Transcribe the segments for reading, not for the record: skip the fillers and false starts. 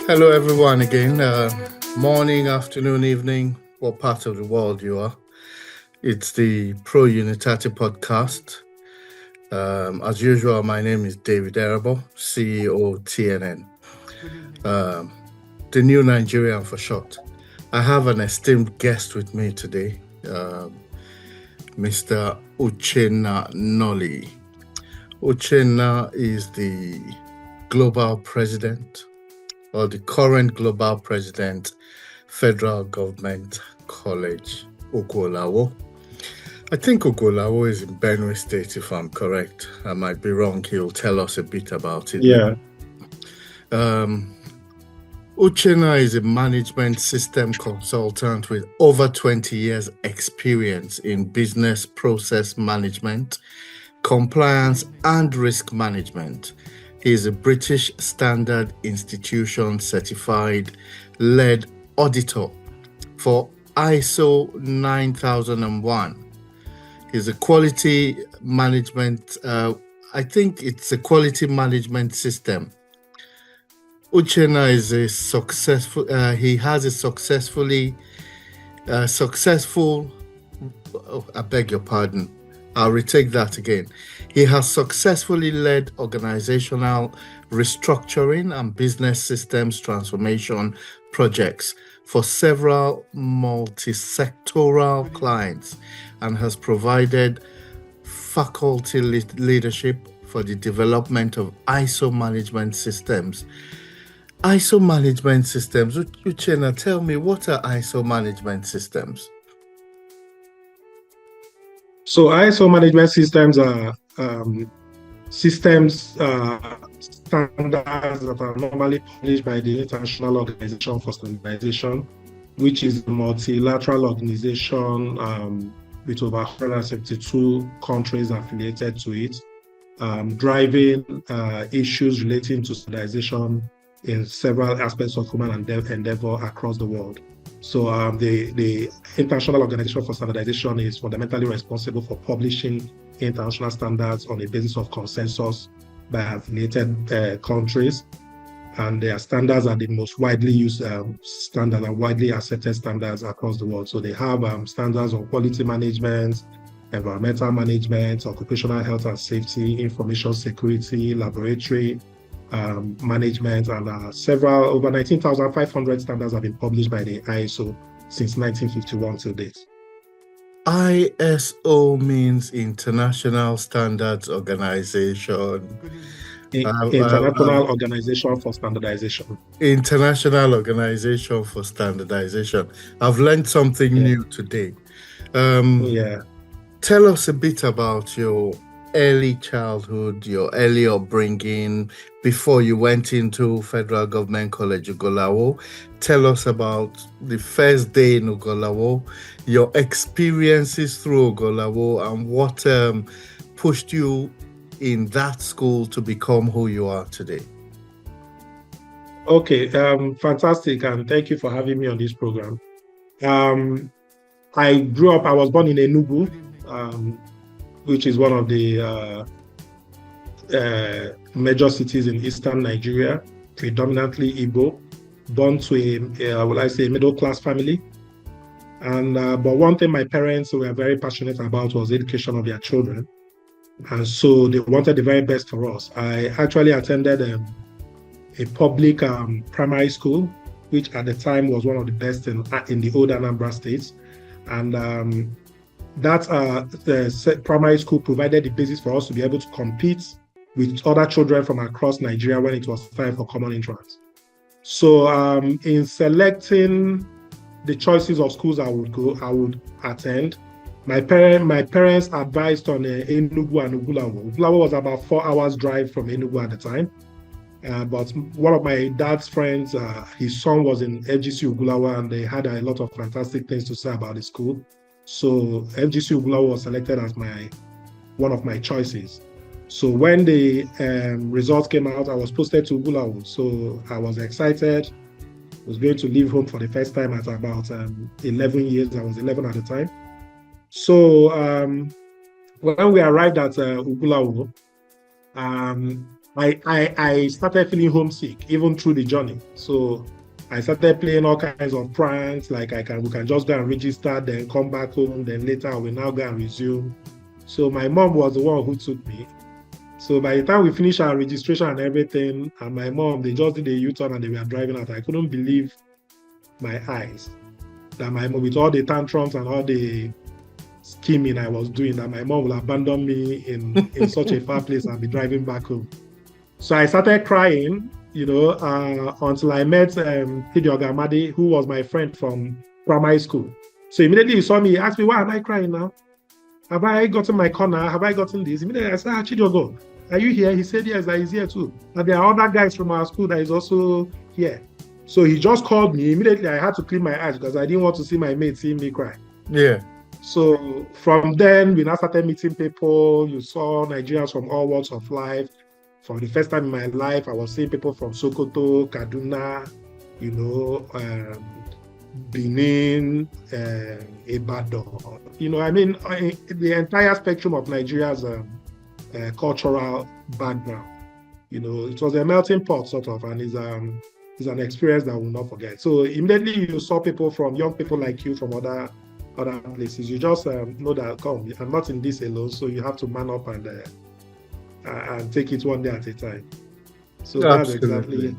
Hello, everyone, again. Morning, afternoon, evening, what part of the world you are. It's the Pro-Unitate podcast. As usual, my name is David Erebo, CEO TNN, the new Nigerian for short. I have an esteemed guest with me today, Mr. Uchenna Noli. Uchenna is the Global President, or the current Global President, Federal Government College, Ugwolawo. I think Ugwolawo is in Benue State, if I'm correct. I might be wrong. He'll tell us a bit about it. Yeah. Uchenna is a management system consultant with over 20 years experience in business process management, compliance, and risk management. He is a British Standard Institution certified lead auditor for ISO 9001. He's a quality management, I think it's a quality management system. Uchenna is a successful, he has a successful, I beg your pardon, I'll retake that again. He has successfully led organizational restructuring and business systems transformation projects for several multi-sectoral clients and has provided faculty leadership for the development of ISO management systems. ISO management systems. Uchenna, tell me, what are ISO management systems? So ISO management systems are systems standards that are normally published by the International Organization for Standardization, which is a multilateral organization with over 172 countries affiliated to it, driving issues relating to standardization in several aspects of human endeavor across the world. So the International Organization for Standardization is fundamentally responsible for publishing international standards on a basis of consensus by affiliated countries. And their standards are the most widely used standards and widely accepted standards across the world. So they have standards on quality management, environmental management, occupational health and safety, information security, laboratory management, and over 19,500 standards have been published by the ISO since 1951 to date. ISO means International Standards Organization. International Organization for Standardization. International Organization for Standardization. I've learned something new today. Tell us a bit about your early childhood, your early upbringing before you went into Federal Government College Ugwolawo. Tell us about the first day in Ugwolawo, your experiences through Ugwolawo, and what pushed you in that school to become who you are today. Okay, fantastic, and thank you for having me on this program. I was born in Enugu, which is one of the major cities in eastern Nigeria, predominantly Igbo, born to a middle-class family. And but one thing my parents were very passionate about was the education of their children. And so they wanted the very best for us. I actually attended a public primary school, which at the time was one of the best in the old Anambra State. And that primary school provided the basis for us to be able to compete with other children from across Nigeria when it was time for common entrance. So in selecting the choices of schools I would attend, my parents advised on Enugu and Ugwolawo. Ugwolawo was about 4 hours drive from Enugu at the time. But one of my dad's friends, his son was in FGC Ugwolawo, and they had a lot of fantastic things to say about the school. So FGC Ugwolawo was selected as one of my choices. So when the results came out, I was posted to Ugwolawo. So I was excited. I was going to leave home for the first time at about 11 years. I was 11 at the time. So when we arrived at Ugwolawo, I started feeling homesick even through the journey. So I started playing all kinds of pranks, like we can just go and register, then come back home, then later I will now go and resume. So my mom was the one who took me. So by the time we finished our registration and everything, and my mom, they just did a U-turn and they were driving out. I couldn't believe my eyes that my mom, with all the tantrums and all the scheming I was doing, that my mom will abandon me in such a far place and be driving back home. So I started crying, until I met Amadi, who was my friend from primary school. So immediately he saw me, he asked me, why am I crying now? Have I gotten my corner? Have I gotten this? Immediately I said, Chidiogo, are you here? He said, yes, that is here too. And there are other guys from our school that is also here. So he just called me. Immediately I had to clean my eyes because I didn't want to see my mate seeing me cry. Yeah. So from then, we now started meeting people. You saw Nigerians from all walks of life. For the first time in my life, I was seeing people from Sokoto, Kaduna, Benin, Ibadan. The entire spectrum of Nigeria's cultural background. It was a melting pot, sort of, and it's an experience that I will not forget. So immediately you saw young people like you from other places. You just know that, come, I'm not in this alone, so you have to man up and take it one day at a time. So that's exactly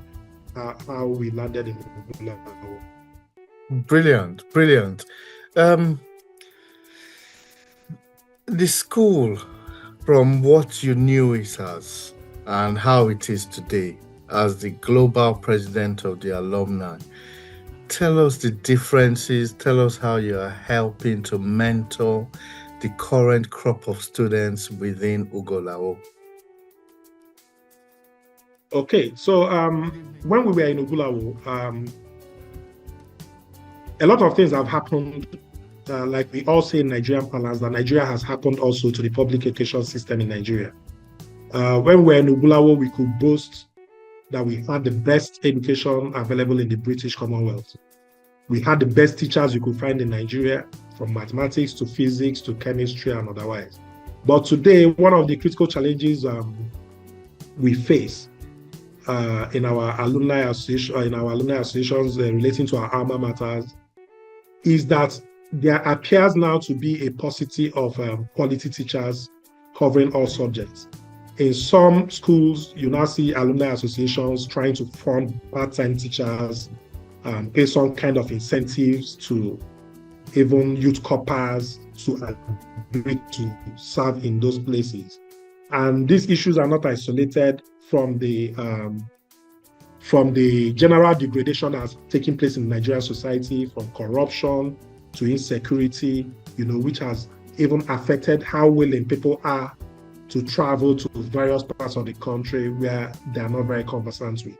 how we landed in Ugwolawo. Brilliant. The school, from what you knew it as and how it is today, as the global president of the alumni, tell us the differences, tell us how you are helping to mentor the current crop of students within Ugwolawo. Okay, so when we were in Ugwolawo, a lot of things have happened, like we all say in Nigerian parlance, that Nigeria has happened also to the public education system in Nigeria. When we were in Ugwolawo, we could boast that we had the best education available in the British Commonwealth. We had the best teachers you could find in Nigeria, from mathematics to physics to chemistry and otherwise. But today, one of the critical challenges we face in our alumni associations relating to our alma maters is that there appears now to be a paucity of quality teachers covering all subjects. In some schools, you now see alumni associations trying to fund part-time teachers, pay some kind of incentives to even youth corpers to agree to serve in those places. And these issues are not isolated from the general degradation that's taking place in Nigerian society, from corruption to insecurity, which has even affected how willing people are to travel to various parts of the country where they are not very conversant with.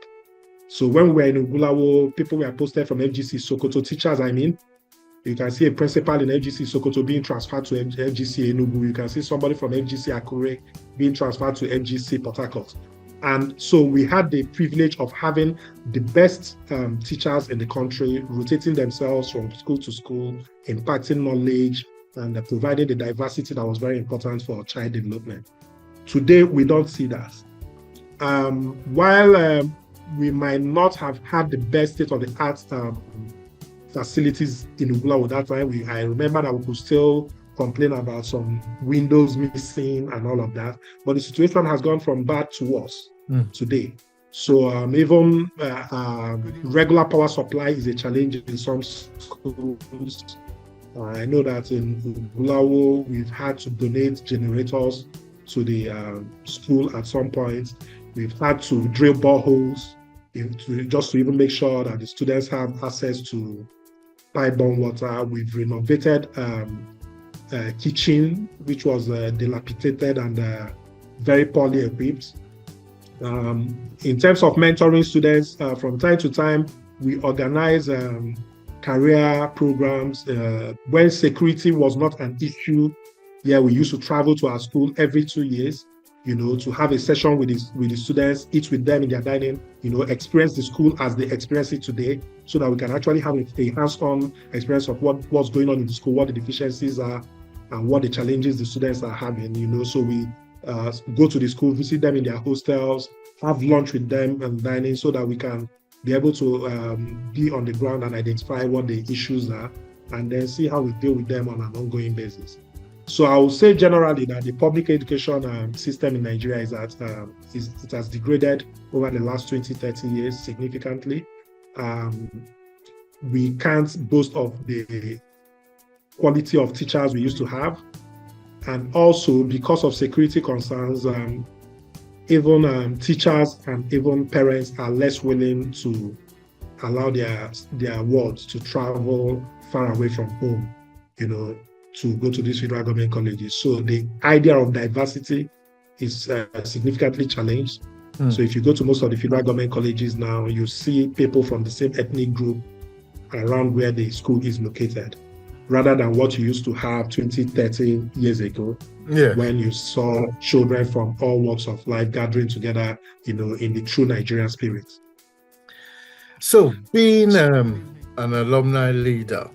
So when we were in Ugwolawo, people were posted from FGC Sokoto, teachers, you can see a principal in FGC Sokoto being transferred to FGC Enugu. You can see somebody from FGC Akure being transferred to FGC Port Harcourt. And so we had the privilege of having the best teachers in the country, rotating themselves from school to school, imparting knowledge, and providing the diversity that was very important for child development. Today, we don't see that. While we might not have had the best state-of-the-art facilities in Ugwolawo that time, I remember that we could still complain about some windows missing and all of that. But the situation has gone from bad to worse today. So even regular power supply is a challenge in some schools. I know that in Ugwolawo, we've had to donate generators to the school at some point. We've had to drill boreholes just to even make sure that the students have access to pipe-borne water. We've renovated kitchen, which was dilapidated and very poorly equipped. In terms of mentoring students, from time to time, we organize career programs. When security was not an issue, we used to travel to our school every 2 years, to have a session with the students, eat with them in their dining, experience the school as they experience it today, so that we can actually have a hands-on experience of what's going on in the school, what the deficiencies are, and what the challenges the students are having, So we go to the school, visit them in their hostels, have lunch with them and dining so that we can be able to be on the ground and identify what the issues are, and then see how we deal with them on an ongoing basis. So I would say generally that the public education system in Nigeria it has degraded over the last 20, 30 years significantly. We can't boast of the quality of teachers we used to have. And also because of security concerns, even teachers and even parents are less willing to allow their wards to travel far away from home, to go to these federal government colleges. So the idea of diversity is significantly challenged. So if you go to most of the federal government colleges now, you see people from the same ethnic group around where the school is located, rather than what you used to have 20, 30 years ago, when you saw children from all walks of life gathering together, in the true Nigerian spirit. So being an alumni leader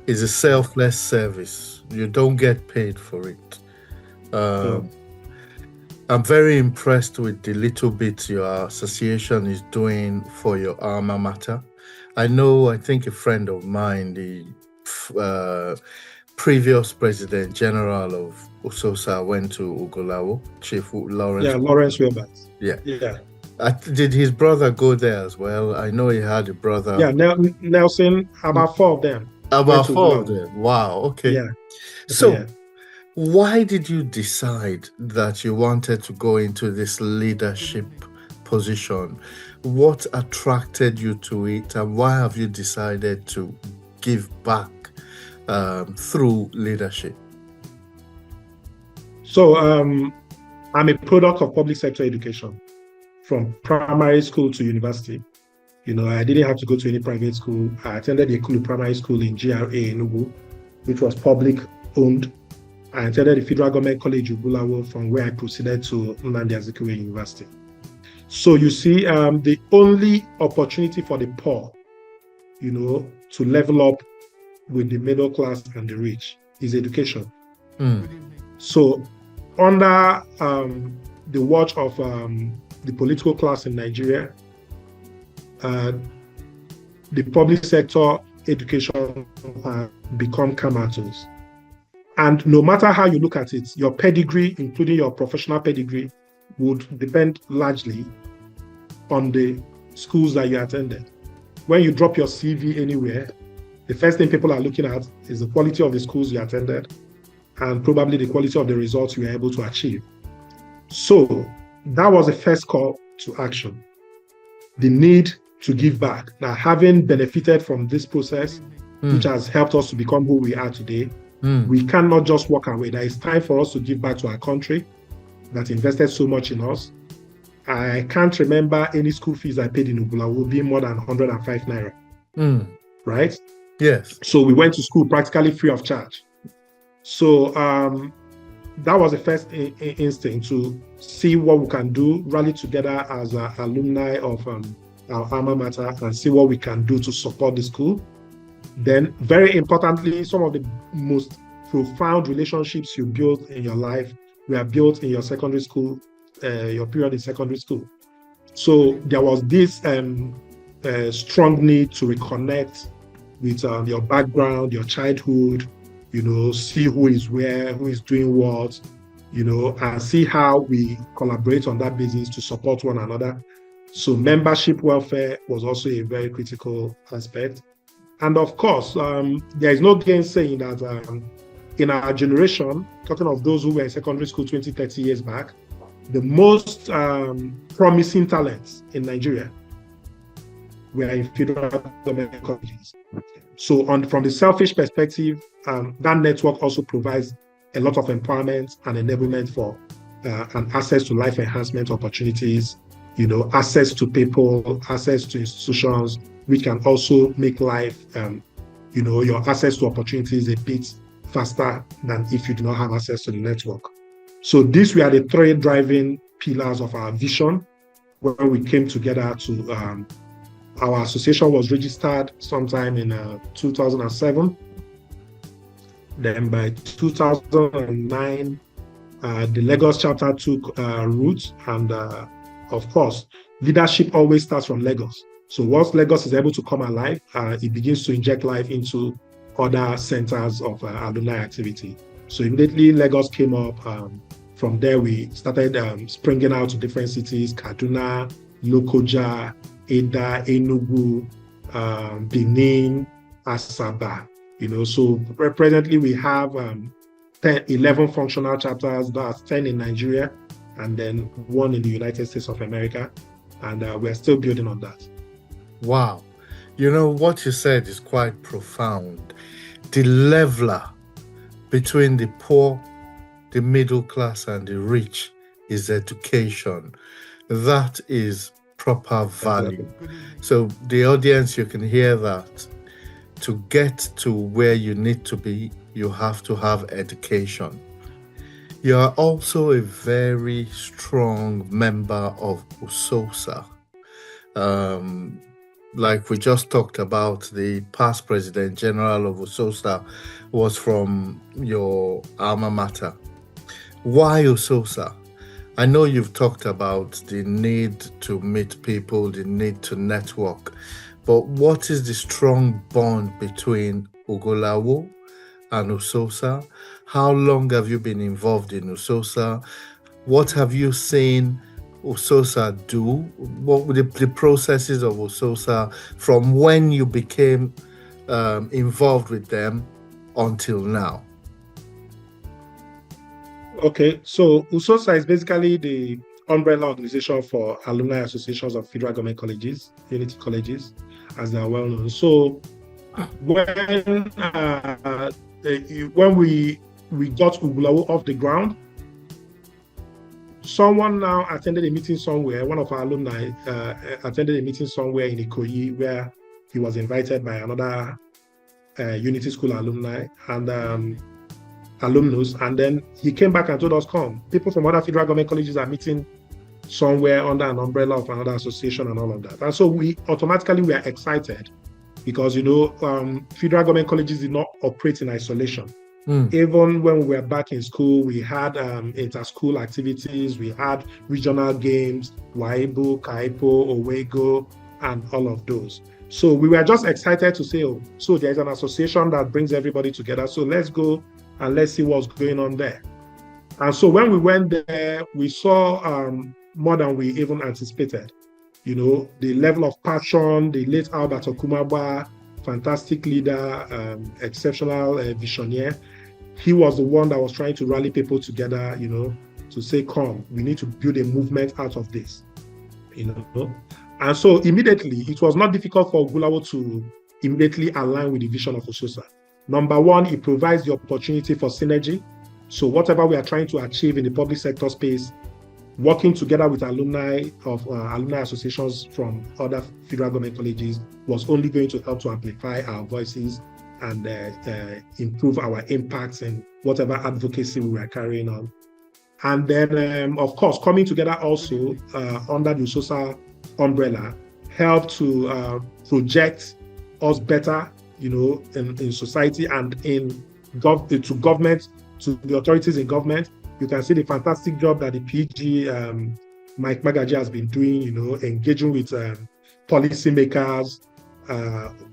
is a selfless service. You don't get paid for it. I'm very impressed with the little bit your association is doing for your alma mater. I think a friend of mine, the previous President General of Ososa, went to Ugwolawo, Chief Lawrence. Yeah, Lawrence Wilbert. Yeah. Did his brother go there as well? I know he had a brother. Yeah, Nelson, about 4 of them. About 4 of them. Wow. Okay. Yeah. So, why did you decide that you wanted to go into this leadership position? What attracted you to it, and why have you decided to give back through leadership? So, I'm a product of public sector education, from primary school to university. I didn't have to go to any private school. I attended the Ekulu Primary School in GRA in Ugu, which was public owned. I attended the Federal Government College Ugwolawo, from where I proceeded to Nnamdi Azikiwe University. So you see, the only opportunity for the poor, to level up with the middle class and the rich is education. So under the watch of the political class in Nigeria, the public sector education has become comatose. And no matter how you look at it, your pedigree, including your professional pedigree, would depend largely on the schools that you attended. When you drop your CV anywhere, the first thing people are looking at is the quality of the schools you attended and probably the quality of the results you were able to achieve. So that was the first call to action, the need to give back. Now, having benefited from this process, which has helped us to become who we are today, we cannot just walk away. There is time for us to give back to our country that invested so much in us. I can't remember any school fees I paid in Ugwolawo being more than 105 naira. Right? Yes. So we went to school practically free of charge. So that was the first instinct, to see what we can do, rally together as alumni of our alma mater, and see what we can do to support the school. Then, very importantly, some of the most profound relationships you build in your life were built in your secondary school, your period in secondary school. So there was this strong need to reconnect with your background, your childhood, see who is where, who is doing what, and see how we collaborate on that basis to support one another. So membership welfare was also a very critical aspect. And of course, there is no gainsaying that in our generation, talking of those who were in secondary school 20, 30 years back, the most promising talents in Nigeria were in federal government colleges. So from the selfish perspective, that network also provides a lot of empowerment and enablement for and access to life enhancement opportunities, access to people, access to institutions, which can also make life, your access to opportunities a bit faster than if you do not have access to the network. So these were the 3 driving pillars of our vision when we came together to, our association was registered sometime in 2007. Then by 2009, the Lagos chapter took root, and of course, leadership always starts from Lagos. So once Lagos is able to come alive, it begins to inject life into other centers of alumni activity. So immediately Lagos came up. From there, we started springing out to different cities: Kaduna, Lokoja, Eda, Enugu, Benin, Asaba. So presently we have 11 functional chapters. That's 10 in Nigeria, and then 1 in the United States of America. And we're still building on that. Wow. What you said is quite profound. The leveler between the poor, the middle class, and the rich is education. That is proper value. So the audience, you can hear that. To get to where you need to be, you have to have education. You are also a very strong member of USOSA. Like we just talked about, the past president general of USOSA was from your alma mater. Why USOSA? I know you've talked about the need to meet people, the need to network, but what is the strong bond between Ugwolawo and USOSA? How long have you been involved in USOSA? What have you seen USOSA do? What were the processes of USOSA from when you became involved with them until now? Okay, so USOSA is basically the umbrella organization for alumni associations of federal government colleges, unity colleges, as they are well known. So when we got Ugwolawo off the ground, someone now attended a meeting somewhere. One of our alumni attended a meeting somewhere in Ikoyi, where he was invited by another Unity School alumni and alumnus, and then he came back and told us, come, people from other federal government colleges are meeting somewhere under an umbrella of another association and all of that. And so we automatically were excited because, federal government colleges did not operate in isolation. Even when we were back in school, we had inter-school activities, we had regional games, Waibu, Kaipo, Owego, and all of those. So we were just excited to say, so there's an association that brings everybody together. So let's go and let's see what's going on there. And so when we went there, we saw more than we even anticipated. The level of passion, the late Albert Okumagba, fantastic leader, exceptional visionaire. He was the one that was trying to rally people together, to say, come, we need to build a movement out of this, And so immediately, it was not difficult for Ugwolawo to immediately align with the vision of USOSA. Number one, it provides the opportunity for synergy. So whatever we are trying to achieve in the public sector space, working together with alumni of alumni associations from other federal government colleges was only going to help to amplify our voices and improve our impacts in whatever advocacy we are carrying on. And then, of course, coming together also under the USOSA umbrella helped to project us better, in society and to government, to the authorities in government. You can see the fantastic job that the PG Mike Magaji has been doing, engaging with policymakers,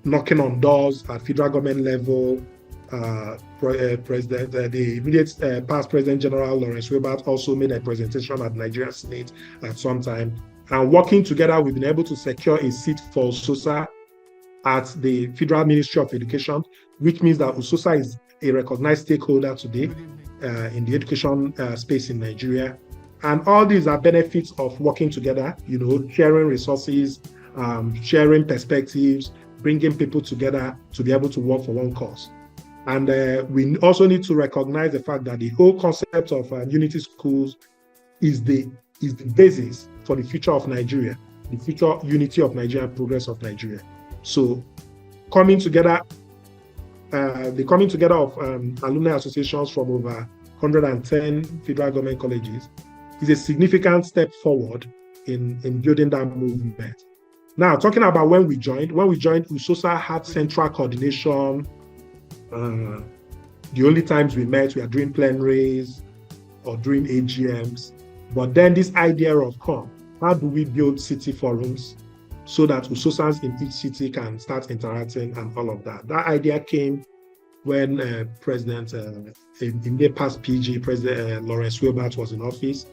knocking on doors at federal government level. The immediate past President General Lawrence Webert also made a presentation at the Nigerian Senate at some time. And working together, we've been able to secure a seat for USOSA at the Federal Ministry of Education, which means that USOSA is a recognized stakeholder today in the education space in Nigeria. And all these are benefits of working together, sharing resources, sharing perspectives, bringing people together to be able to work for one cause. And we also need to recognize the fact that the whole concept of unity schools is the basis for the future of Nigeria, the future unity of Nigeria, progress of Nigeria. So coming together, the coming together of alumni associations from over 110 federal government colleges is a significant step forward in building that movement. Now, talking about when we joined, USOSA had central coordination. The only times we met, we are doing plenaries or doing AGMs. But then this idea of how do we build city forums so that Usosans in each city can start interacting and all of that. That idea came when President, in the past PG, President Lawrence Wilbert was in office.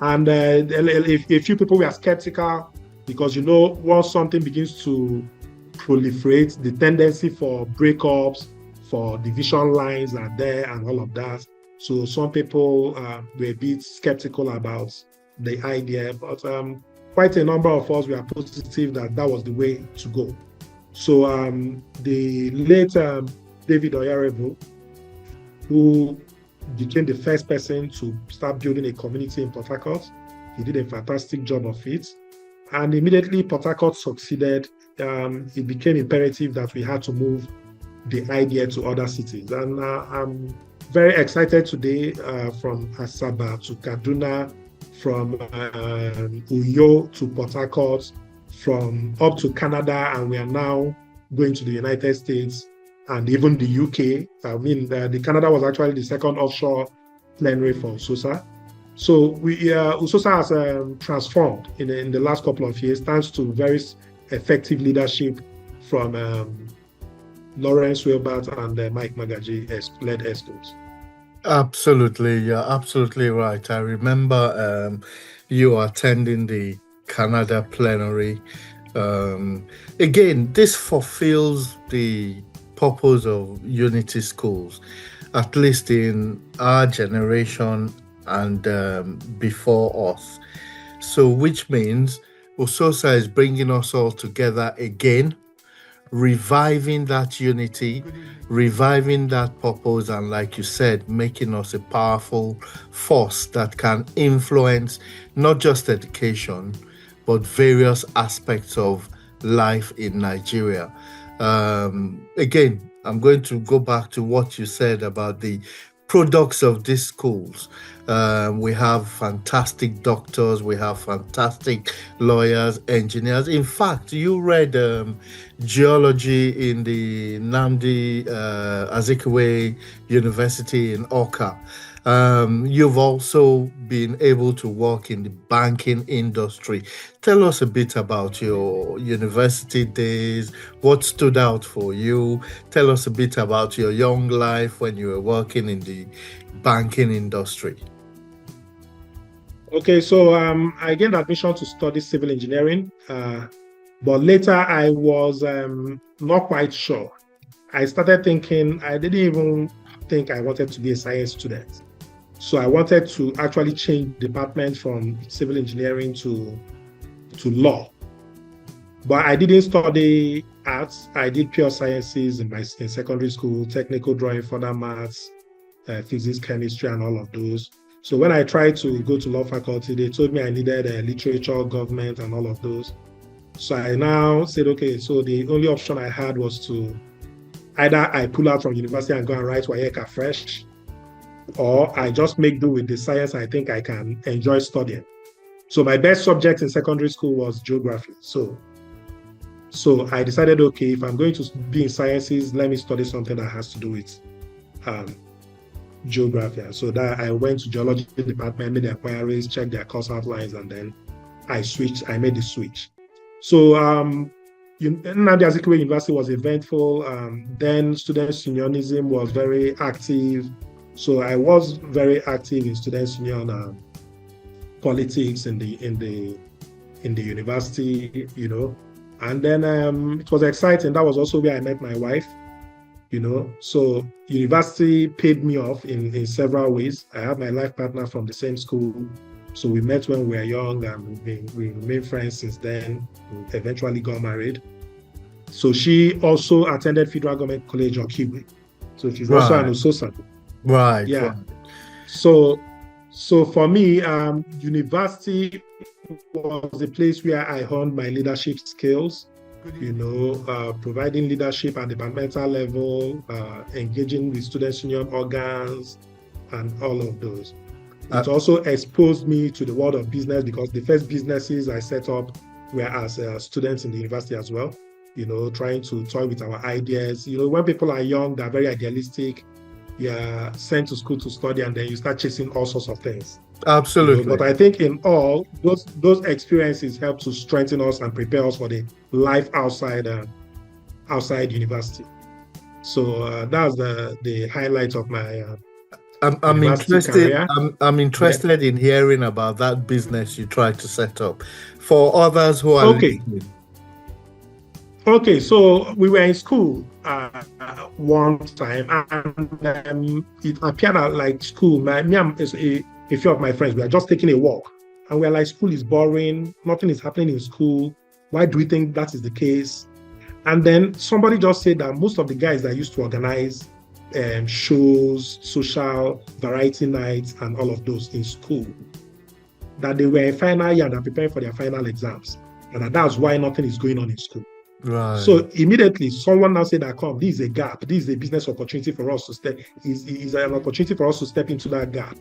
And a few people were skeptical because, once something begins to proliferate, the tendency for breakups, for division lines are there and all of that. So some people were a bit skeptical about the idea, but quite a number of us were positive that was the way to go. So the late David Oyarebu, who became the first person to start building a community in Port Harcourt, he did a fantastic job of it. And immediately Port Harcourt succeeded, it became imperative that we had to move the idea to other cities. And I'm very excited today from Asaba to Kaduna, from Uyo to Port Harcourt, from up to Canada, and we are now going to the United States and even the UK. The Canada was actually the second offshore plenary for USOSA. So USOSA has transformed in the last couple of years, thanks to very effective leadership from Lawrence Wilbert and Mike Magaji led ESCOs. Absolutely, you're absolutely right. I remember you attending the Canada plenary. Again, this fulfills the purpose of Unity schools, at least in our generation and before us. So, which means USOSA is bringing us all together again, reviving that unity, reviving that purpose, and like you said, making us a powerful force that can influence not just education, but various aspects of life in Nigeria. Again, I'm going to go back to what you said about the products of these schools. We have fantastic doctors, we have fantastic lawyers, engineers. In fact, you read geology in the Nnamdi Azikiwe University in Awka. You've also been able to work in the banking industry. Tell us a bit about your university days, what stood out for you. Tell us a bit about your young life when you were working in the banking industry. Okay, so I gained admission to study civil engineering, but later I was not quite sure. I started thinking, I didn't even think I wanted to be a science student. So I wanted to actually change department from civil engineering to law. But I didn't study arts. I did pure sciences in secondary school, technical drawing, further maths, physics, chemistry, and all of those. So when I tried to go to law faculty, they told me I needed literature, government, and all of those. So I now said, okay, so the only option I had was to either I pull out from university and go and write WAEC fresh, or I just make do with the science I think I can enjoy studying. So my best subject in secondary school was geography. So I decided, okay, if I'm going to be in sciences, let me study something that has to do with geography. So that I went to geology department, made the inquiries, checked their course outlines, and then I made the switch. So Nnamdi Azikiwe University was eventful. Then student unionism was very active. So I was very active in students' union politics in the university, and then it was exciting. That was also where I met my wife, So university paid me off in several ways. I had my life partner from the same school, so we met when we were young, and we remained friends since then. We eventually got married. So she also attended Federal Government College Okigwe, so she's also an USOSA. Right. Yeah. Right. So for me, university was a place where I honed my leadership skills, providing leadership at the departmental level, engaging with student union organs, and all of those. It also exposed me to the world of business, because the first businesses I set up were as students in the university as well, trying to toy with our ideas. When people are young, they're very idealistic. you're sent to school to study, and then you start chasing all sorts of things. Absolutely. But I think in all, those experiences help to strengthen us and prepare us for the life outside university. So that's the highlight of my I'm interested. career. I'm interested in hearing about that business you tried to set up. For others who are listening. Okay, so we were in school one time, and it appeared like school. Me and a few of my friends, we are just taking a walk, and we're like, school is boring, nothing is happening in school. Why do we think that is the case? And then somebody just said that most of the guys that used to organize shows, social variety nights, and all of those in school, that they were in final year and are preparing for their final exams, and that's why nothing is going on in school. Right. So immediately someone now said that, come, this is a gap. This is a business opportunity for us to step. Is an opportunity for us to step into that gap.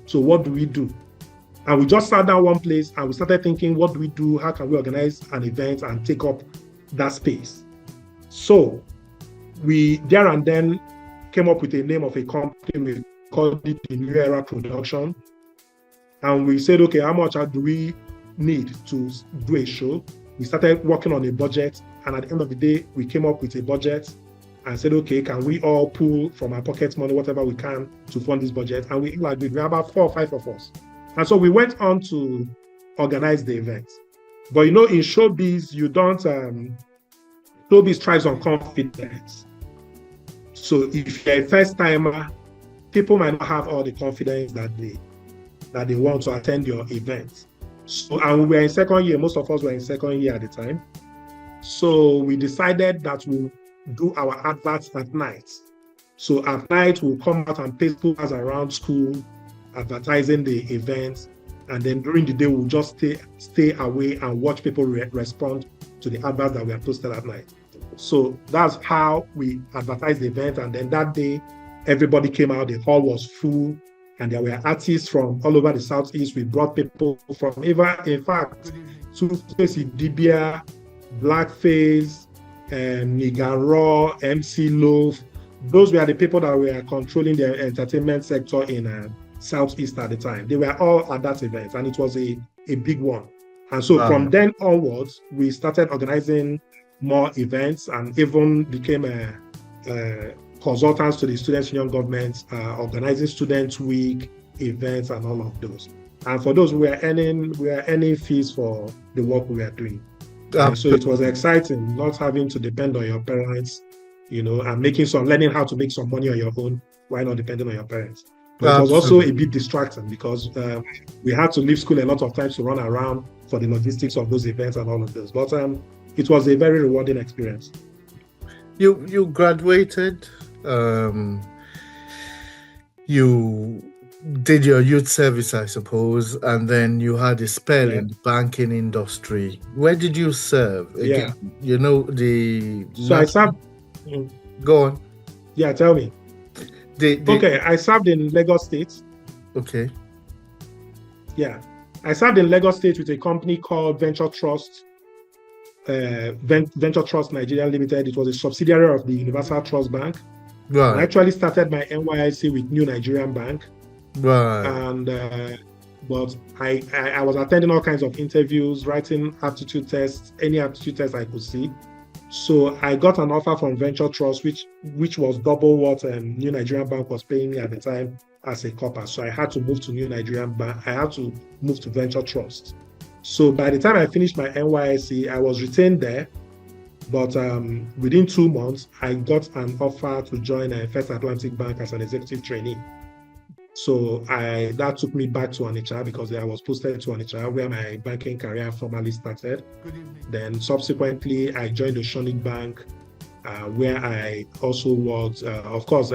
So what do we do? And we just sat down one place and we started thinking, what do we do? How can we organize an event and take up that space? So we there and then came up with a name of a company. We called it the New Era Production. And we said, okay, how much do we need to do a show? We started working on a budget, and at the end of the day, we came up with a budget and said, okay, can we all pull from our pocket money, whatever we can, to fund this budget? And we were about 4 or 5 of us. And so we went on to organize the event. But in showbiz, you don't, showbiz thrives on confidence. So if you're a first timer, people might not have all the confidence that they want to attend your event. So, and we were in second year, most of us were in second year at the time. So we decided that we'll do our adverts at night. So at night, we'll come out and paste posters around school, advertising the events. And then during the day, we'll just stay away and watch people respond to the adverts that were posted at night. So that's how we advertised the event. And then that day, everybody came out, the hall was full. And there were artists from all over the Southeast. We brought people from, in fact, Two-Face Idibia, Blackface, Nigan Raw, MC Loaf. Those were the people that were controlling the entertainment sector in Southeast at the time. They were all at that event, and it was a big one. And so from then onwards, we started organizing more events and even became consultants to the Students' Union government, organizing Students' Week events and all of those. And for those, we are earning fees for the work we are doing. So it was exciting, not having to depend on your parents, and learning how to make some money on your own while not depending on your parents. But it was also a bit distracting because we had to leave school a lot of times to run around for the logistics of those events and all of this. But it was a very rewarding experience. You graduated. You did your youth service, I suppose, and then you had a spell in the banking industry. Where did you serve? Again, So I served. Go on. Yeah, tell me. Okay, I served in Lagos State. Okay. Yeah, I served in Lagos State with a company called Venture Trust. Venture Trust Nigeria Limited. It was a subsidiary of the Universal Trust Bank. Right. I actually started my NYSC with New Nigerian Bank. Right. And but I was attending all kinds of interviews, writing aptitude tests, any aptitude test I could see. So I got an offer from Venture Trust, which was double what New Nigerian Bank was paying me at the time as a corper. So I had to move to New Nigerian Bank. I had to move to Venture Trust. So by the time I finished my NYSC, I was retained there. But within 2 months, I got an offer to join First Atlantic Bank as an executive trainee. So that took me back to Onitsha because I was posted to Onitsha where my banking career formally started. Then subsequently, I joined the Oceanic Bank where I also worked. Of course,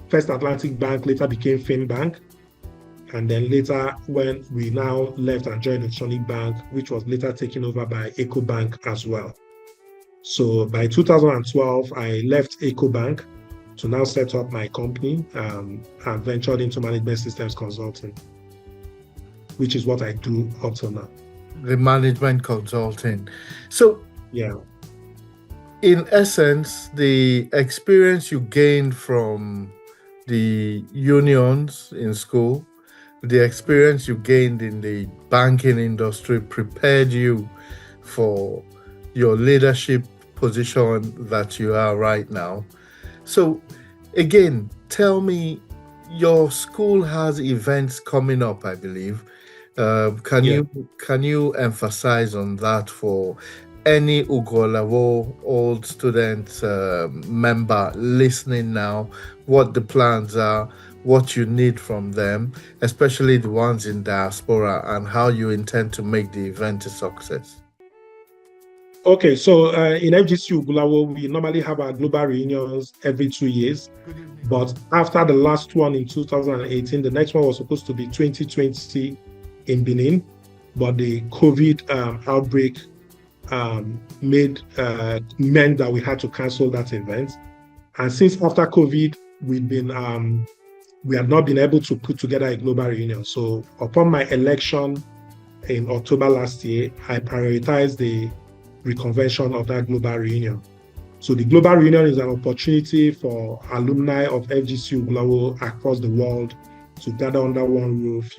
First Atlantic Bank later became Finbank. And then later, when we now left and joined the Oceanic Bank, which was later taken over by EcoBank as well. So by 2012, I left EcoBank to now set up my company and ventured into management systems consulting, which is what I do up till now. The management consulting. So, yeah. In essence, the experience you gained from the unions in school, the experience you gained in the banking industry prepared you for your leadership position that you are right now. So again, tell me, your school has events coming up, I believe. Can you emphasize on that for any Ugwolawo old student member listening now, what the plans are, what you need from them, especially the ones in diaspora, and how you intend to make the event a success? Okay, so in FGC Ugwolawo, we normally have our global reunions every 2 years. But after the last one in 2018, the next one was supposed to be 2020 in Benin. But the COVID outbreak meant that we had to cancel that event. And since after COVID, we have not been able to put together a global reunion. So upon my election in October last year, I prioritized the reconvention of that global reunion. So the global reunion is an opportunity for alumni of FGC Ugwolawo across the world to gather under one roof,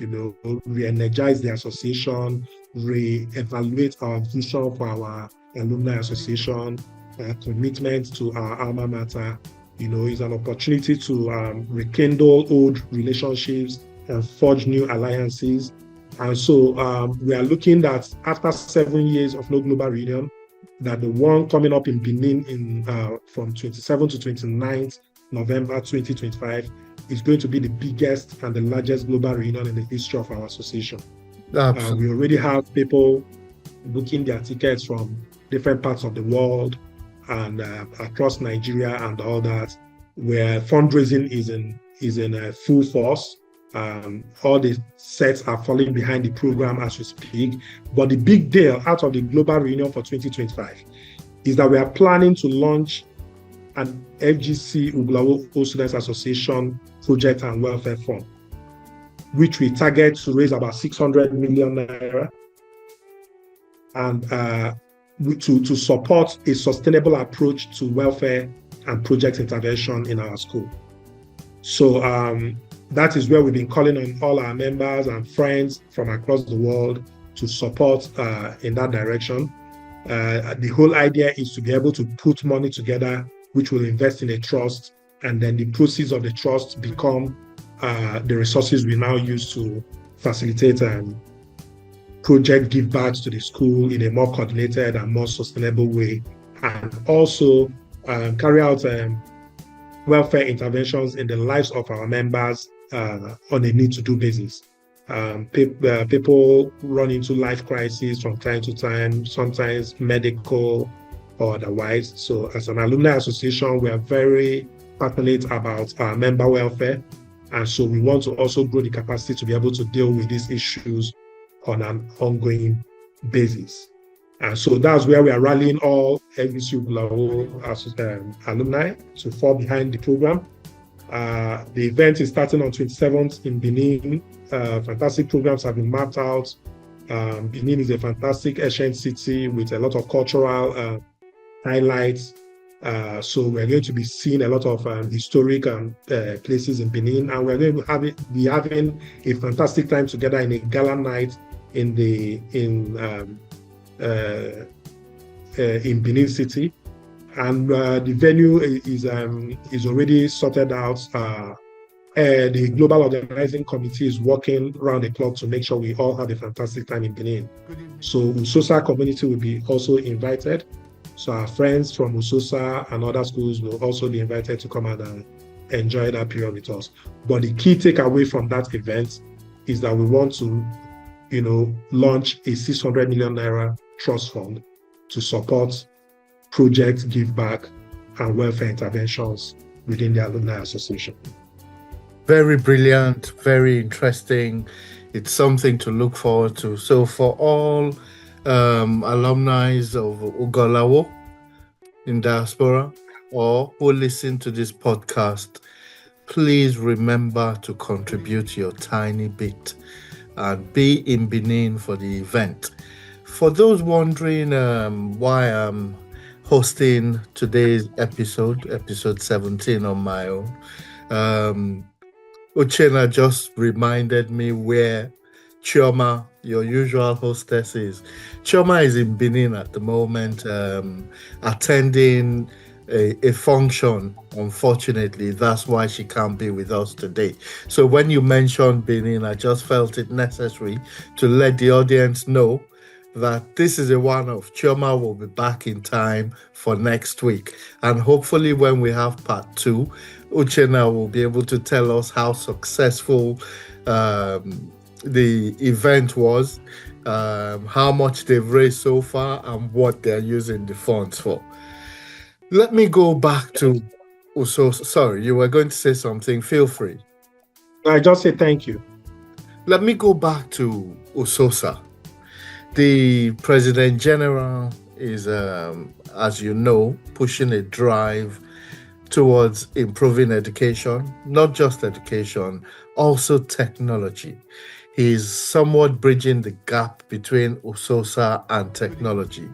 re-energize the association, re-evaluate our vision for our alumni association, commitment to our alma mater. It's an opportunity to rekindle old relationships and forge new alliances. And so we are looking at, after 7 years of no global reunion, that the one coming up in Benin from 27th to 29th November 2025 is going to be the biggest and the largest global reunion in the history of our association. We already have people booking their tickets from different parts of the world and across Nigeria and all that, where fundraising is in full force. All the sets are falling behind the program as we speak. But the big deal out of the global reunion for 2025 is that we are planning to launch an FGC Ugwolawo Old Students Association Project and Welfare Fund, which we target to raise about 600 million naira and to support a sustainable approach to welfare and project intervention in our school. So that is where we've been calling on all our members and friends from across the world to support in that direction. The whole idea is to be able to put money together, which will invest in a trust, and then the proceeds of the trust become the resources we now use to facilitate project give backs to the school in a more coordinated and more sustainable way, and also carry out welfare interventions in the lives of our members on a need-to-do basis. People run into life crises from time to time, sometimes medical or otherwise. So as an alumni association, we are very passionate about our member welfare. And so we want to also grow the capacity to be able to deal with these issues on an ongoing basis. And so that's where we are rallying all FGC Ugwolawo alumni to fall behind the program. The event is starting on 27th in Benin. Fantastic programs have been mapped out. Benin is a fantastic ancient city with a lot of cultural highlights. So we're going to be seeing a lot of historic places in Benin, and we're going to be having a fantastic time together in a gala night in Benin City. And the venue is already sorted out. The Global Organizing Committee is working round the clock to make sure we all have a fantastic time in Benin. So Usosa community will be also invited. So our friends from Usosa and other schools will also be invited to come out and enjoy that period with us. But the key takeaway from that event is that we want to, launch a 600 million naira trust fund to support project give back and welfare interventions within the Alumni Association. Very brilliant, very interesting. It's something to look forward to. So for all alumni of Ugwolawo in diaspora or who listen to this podcast, please remember to contribute your tiny bit and be in Benin for the event. For those wondering why I'm hosting today's episode 17 on my own, Uchenna just reminded me where Chioma, your usual hostess, is. Chioma is in Benin at the moment, attending a function. Unfortunately, that's why she can't be with us today. So when you mentioned Benin, I just felt it necessary to let the audience know that this is a one-off. Chioma will be back in time for next week. And hopefully when we have part 2, Uchenna will be able to tell us how successful the event was, how much they've raised so far, and what they're using the funds for. Let me go back to Usosa. Sorry, you were going to say something. Feel free. I just say thank you. Let me go back to Usosa. The President General is, as you know, pushing a drive towards improving education, not just education, also technology. He's somewhat bridging the gap between Usosa and technology.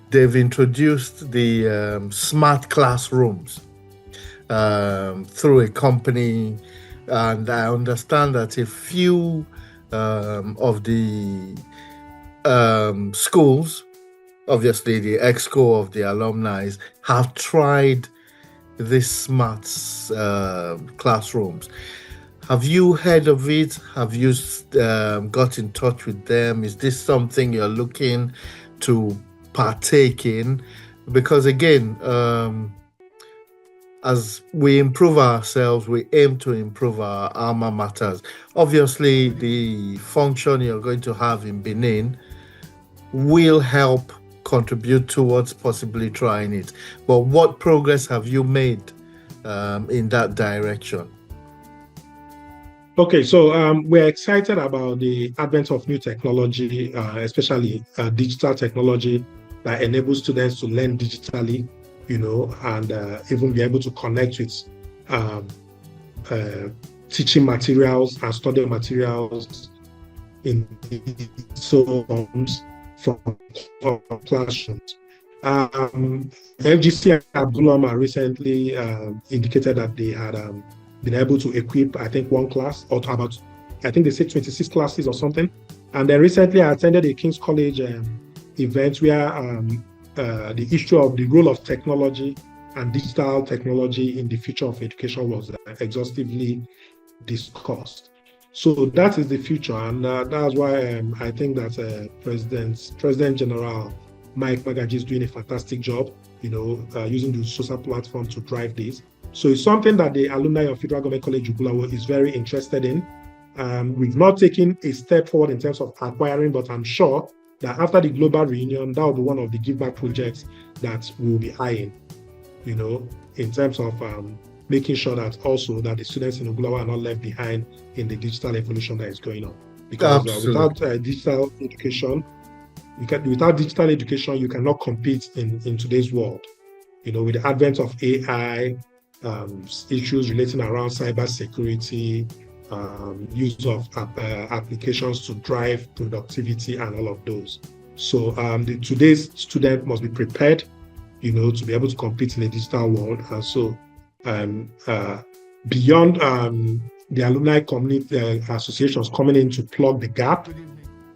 They've introduced the smart classrooms through a company, and I understand that a few of the schools, obviously the exco of the alumni, have tried these smart classrooms. Have you heard of it? Have you got in touch with them? Is this something you're looking to partake in? Because again, as we improve ourselves, we aim to improve our alma maters. Obviously, the function you're going to have in Benin will help contribute towards possibly trying it. But what progress have you made in that direction? Okay, so we're excited about the advent of new technology, especially digital technology that enables students to learn digitally, and even be able to connect with teaching materials and study materials in forms from classrooms. FGC Ugwolawo recently indicated that they had been able to equip, I think, one class, or about, I think they said 26 classes or something. And then recently I attended a King's College event where the issue of the role of technology and digital technology in the future of education was exhaustively discussed. So that is the future, and that's why I think that President General Mike Magaji is doing a fantastic job, using the social platform to drive this. So it's something that the alumni of Federal Government College Ugwolawo is very interested in. We've not taken a step forward in terms of acquiring, but I'm sure that after the global reunion, that will be one of the give back projects that we'll be eyeing, in terms of making sure that also that the students in Ugwolawo are not left behind in the digital evolution that is going on. Because without digital education, you cannot compete in today's world. With the advent of AI, issues relating around cyber security, use of applications to drive productivity and all of those. So today's student must be prepared, to be able to compete in a digital world. And so beyond the alumni community associations coming in to plug the gap,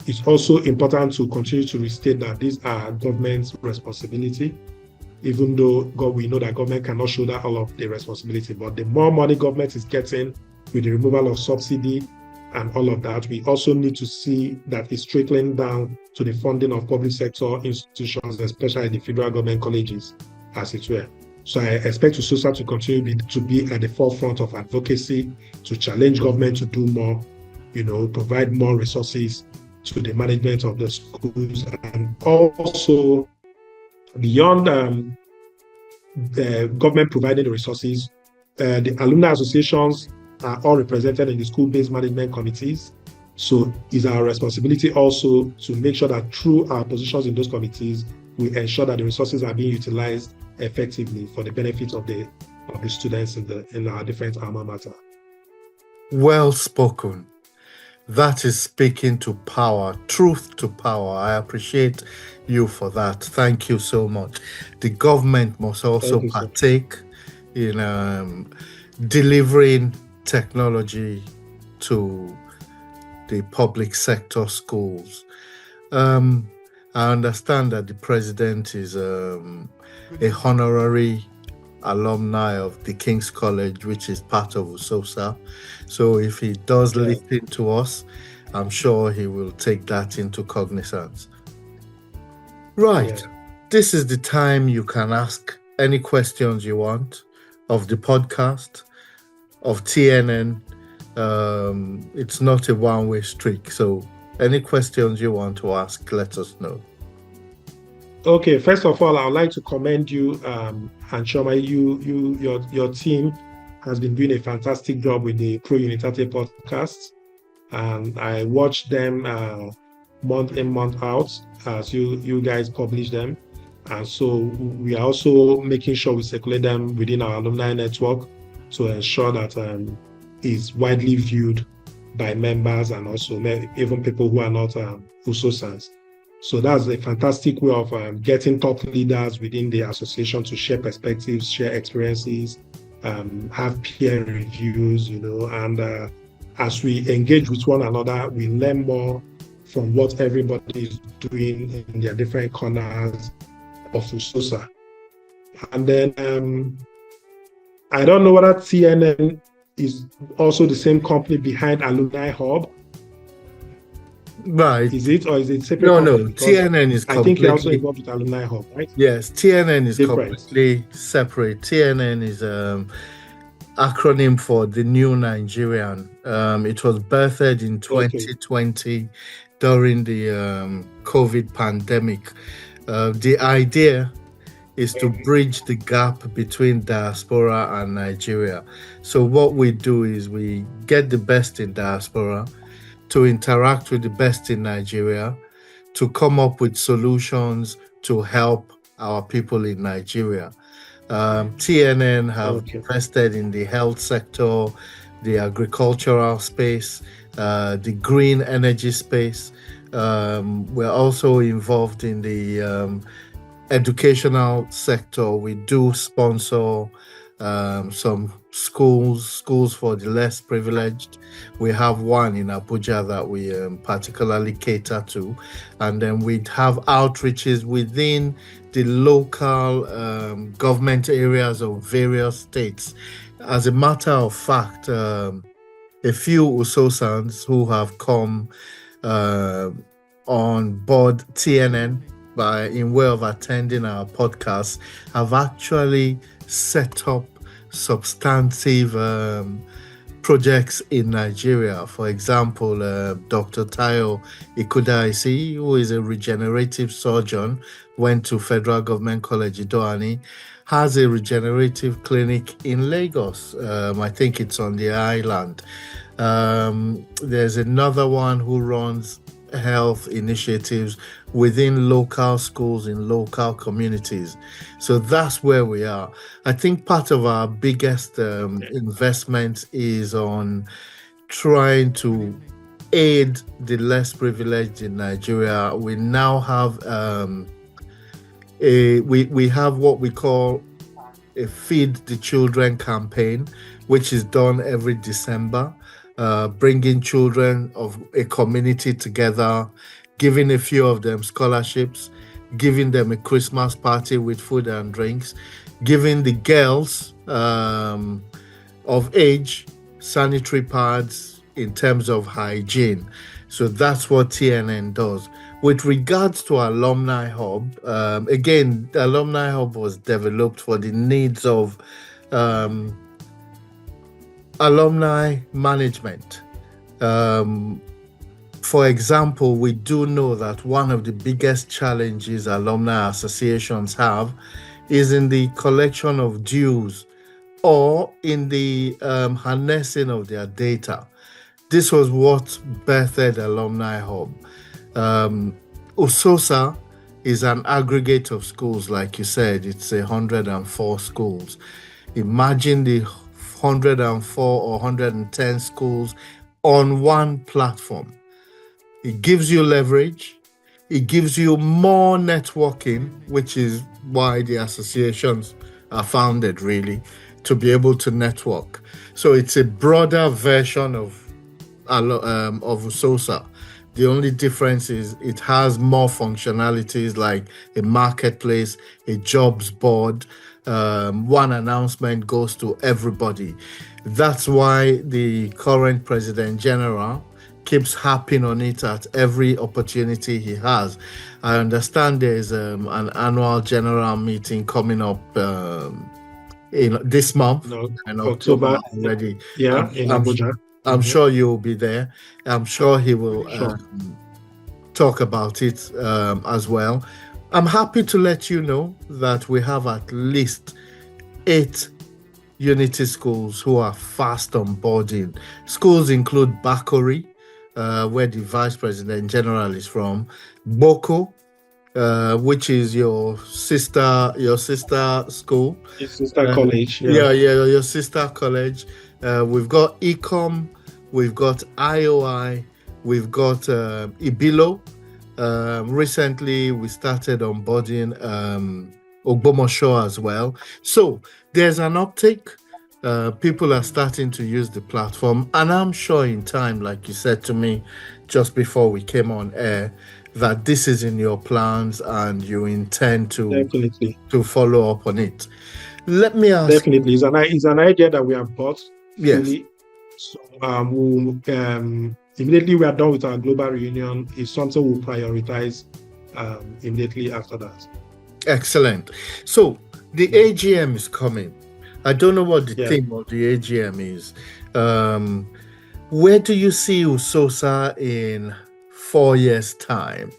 it's also important to continue to restate that these are government's responsibility, even though we know that government cannot shoulder all of the responsibility. But the more money government is getting with the removal of subsidy and all of that, we also need to see that it's trickling down to the funding of public sector institutions, especially the federal government colleges, as it were. So I expect USOSA to continue to be at the forefront of advocacy, to challenge government to do more, provide more resources to the management of the schools, and also beyond the government providing the resources, the alumni associations are all represented in the school-based management committees. So it's our responsibility also to make sure that through our positions in those committees, we ensure that the resources are being utilized effectively for the benefit of the students in our different alma mater. Well spoken. That is speaking to power, truth to power. I appreciate you for that. Thank you so much. The government must also partake in delivering technology to the public sector schools. I understand that the president is a honorary alumni of the King's College, which is part of USOSA. So if he does listen to us, I'm sure he will take that into cognizance. Right. Yeah. This is the time you can ask any questions you want of the podcast, of TNN. It's not a one-way street. So any questions you want to ask, let us know. Okay, first of all, I would like to commend you, and Shoma, your team has been doing a fantastic job with the Pro-Unitate podcast. And I watch them month in, month out as you guys publish them. And so we are also making sure we circulate them within our alumni network to ensure that it's widely viewed by members and also even people who are not USOSANs. So that's a fantastic way of getting top leaders within the association to share perspectives, share experiences, have peer reviews, and as we engage with one another, we learn more from what everybody is doing in their different corners of USOSA. And then I don't know whether TNN is also the same company behind Alumni Hub. Right. Is it, or is it separate? No. TNN is completely... I think you're also involved with Alumni Hub, right? Yes, TNN is different. Completely separate. TNN is acronym for the New Nigerian. It was birthed in 2020 during the COVID pandemic. The idea is to bridge the gap between diaspora and Nigeria. So what we do is we get the best in diaspora to interact with the best in Nigeria, to come up with solutions to help our people in Nigeria. TNN have invested in the health sector, the agricultural space, the green energy space. We're also involved in the educational sector. We do sponsor some schools for the less privileged. We have one in Abuja that we particularly cater to, and then we have outreaches within the local government areas of various states. As a matter of fact, a few USOSANs who have come on board TNN in way of attending our podcast have actually set up substantive projects in Nigeria. For example, Dr. Tayo Ikudaisi, who is a regenerative surgeon, went to Federal Government College Idoani, has a regenerative clinic in Lagos. I think it's on the island. There's another one who runs health initiatives within local schools in local communities. So that's where we are. I think part of our biggest investment is on trying to aid the less privileged in Nigeria. We now have we have what we call a Feed the Children campaign, which is done every December. Bringing children of a community together, giving a few of them scholarships, giving them a Christmas party with food and drinks, giving the girls of age sanitary pads in terms of hygiene. So that's what TNN does. With regards to Alumni Hub, again, the Alumni Hub was developed for the needs of alumni management. For example, we do know that one of the biggest challenges alumni associations have is in the collection of dues or in the harnessing of their data. This was what birthed Alumni Hub. USOSA is an aggregate of schools, like you said. It's 104 schools. Imagine the 104 or 110 schools on one platform. It gives you leverage. It gives you more networking, which is why the associations are founded, really, to be able to network. So it's a broader version of USOSA. The only difference is it has more functionalities like a marketplace, a jobs board. One announcement goes to everybody. That's why the current President General keeps harping on it at every opportunity he has. I understand there's an annual general meeting coming up in this month, in October already. Yeah, in Abuja. I'm sure you'll be there. I'm sure he will talk about it as well. I'm happy to let you know that we have at least 8 Unity schools who are fast onboarding. Schools include Bakori, where the Vice President General is from, Boko, which is your sister school. Your sister college. Your sister college. We've got Ecom, we've got IOI, we've got Ibilo. Recently, we started onboarding Ogbomosho as well. So there's an uptick. People are starting to use the platform, and I'm sure in time, like you said to me just before we came on air, that this is in your plans and you intend to follow up on it. Let me ask. Definitely, it's an idea that we have bought. Yes. So immediately we are done with our global reunion. It's something we'll prioritize immediately after that. Excellent. So the AGM is coming. I don't know what the theme of the AGM is. Where do you see USOSA in 4 years' time?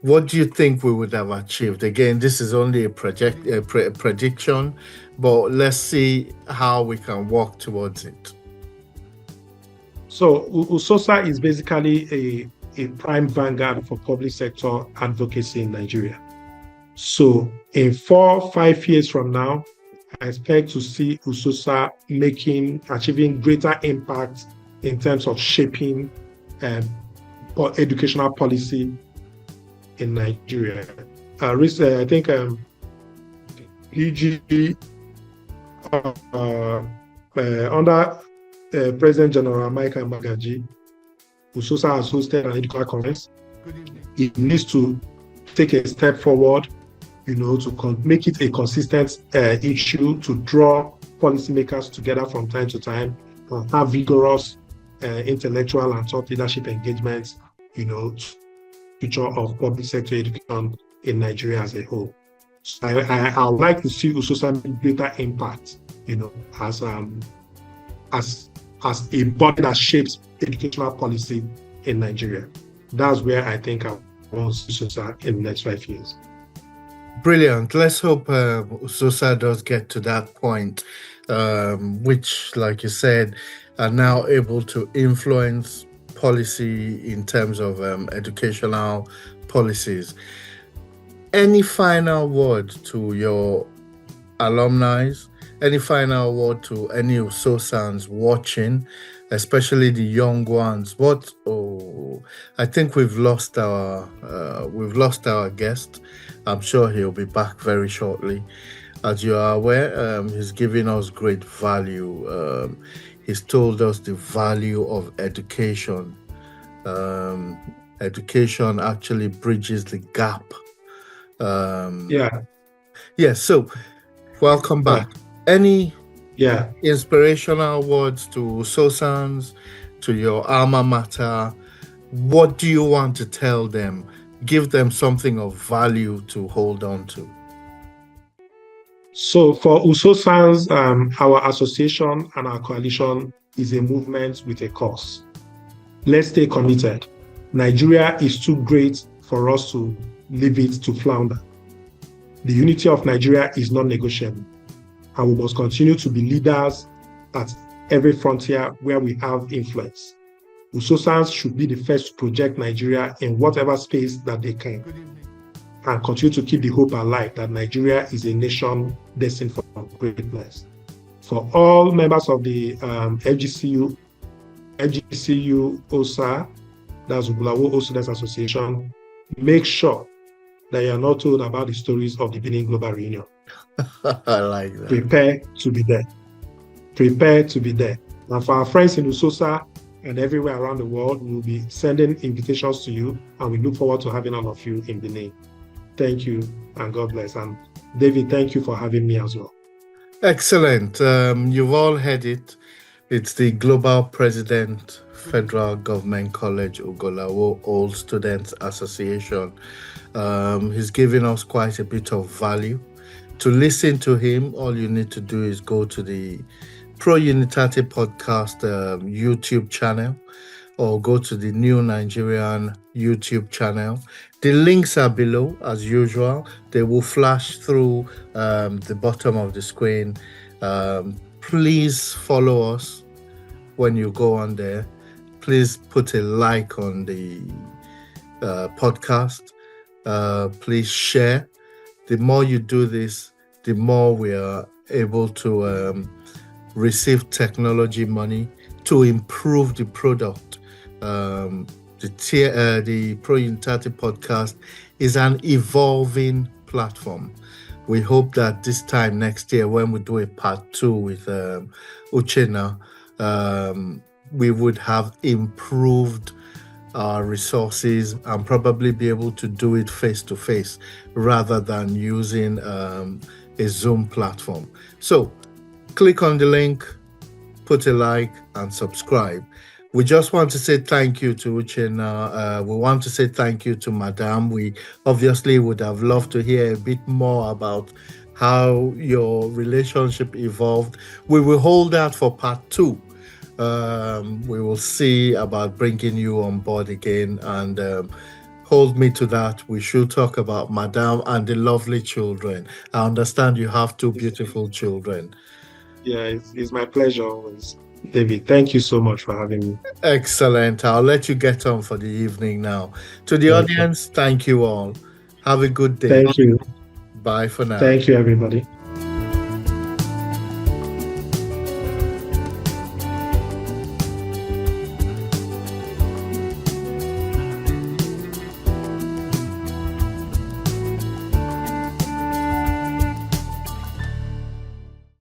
What do you think we would have achieved? Again, this is only a prediction, but let's see how we can work towards it. So USOSA is basically a prime vanguard for public sector advocacy in Nigeria. So in 4 or 5 years from now, I expect to see USOSA achieving greater impact in terms of shaping educational policy in Nigeria. I think PG under President General Michael Magaji, USOSA has hosted an educational conference. It needs to take a step forward, to make it a consistent issue, to draw policymakers together from time to time, have vigorous intellectual and thought leadership engagements, future of public sector education in Nigeria as a whole. So I would like to see USOSA make greater impact, as a body that shapes educational policy in Nigeria. That's where I think I want USOSA in the next 5 years. Brilliant. Let's hope USOSA does get to that point, which, like you said, are now able to influence policy in terms of educational policies. Any final word to your alumni? Any final word to any USOSANs watching, especially the young ones? I think we've lost our guest. I'm sure he'll be back very shortly. As you are aware, he's giving us great value. He's told us the value of education. Education actually bridges the gap. So welcome back. Any inspirational words to USOSANs, to your alma mater? What do you want to tell them? Give them something of value to hold on to. So for USOSANs, our association and our coalition is a movement with a cause. Let's stay committed. Nigeria is too great for us to leave it to flounder. The unity of Nigeria is non-negotiable, and we must continue to be leaders at every frontier where we have influence. USOSANs should be the first to project Nigeria in whatever space that they can, and continue to keep the hope alive that Nigeria is a nation destined for greatness. For all members of the FGCU OSA, that's Ugwolawo O Students Association, make sure that you are not told about the stories of the Benin Global Reunion. I like that. Prepare to be there. prepare to be there. And for our friends in Usosa and everywhere around the world, we'll be sending invitations to you, and we look forward to having all of you in Benin. Thank you, and God bless. And David, thank you for having me as well. Excellent. You've all heard it. It's the Global President Federal Government College Ugwolawo All Students Association. He's giving us quite a bit of value. To listen to him, all you need to do is go to the Pro-Unitate podcast YouTube channel, or go to the New Nigerian YouTube channel. The links are below as usual. They will flash through the bottom of the screen. Please follow us when you go on there. Please put a like on the podcast. Please share. The more you do this, the more we are able to receive technology money to improve the product. The Pro-Unitate podcast is an evolving platform. We hope that this time next year, when we do a part 2 with Uchenna, we would have improved our resources and probably be able to do it face to face rather than using a Zoom platform. So click on the link, put a like, and subscribe. We just want to say thank you to Uchenna. We want to say thank you to Madam. We obviously would have loved to hear a bit more about how your relationship evolved. We will hold that for part 2. We will see about bringing you on board again, and hold me to that. We should talk about Madam and the lovely children. I understand you have 2 beautiful children. Yeah, it's my pleasure always. David, thank you so much for having me. Excellent. I'll let you get on for the evening now. To the audience, thank you all. Have a good day. Thank you. Bye for now. Thank you, everybody.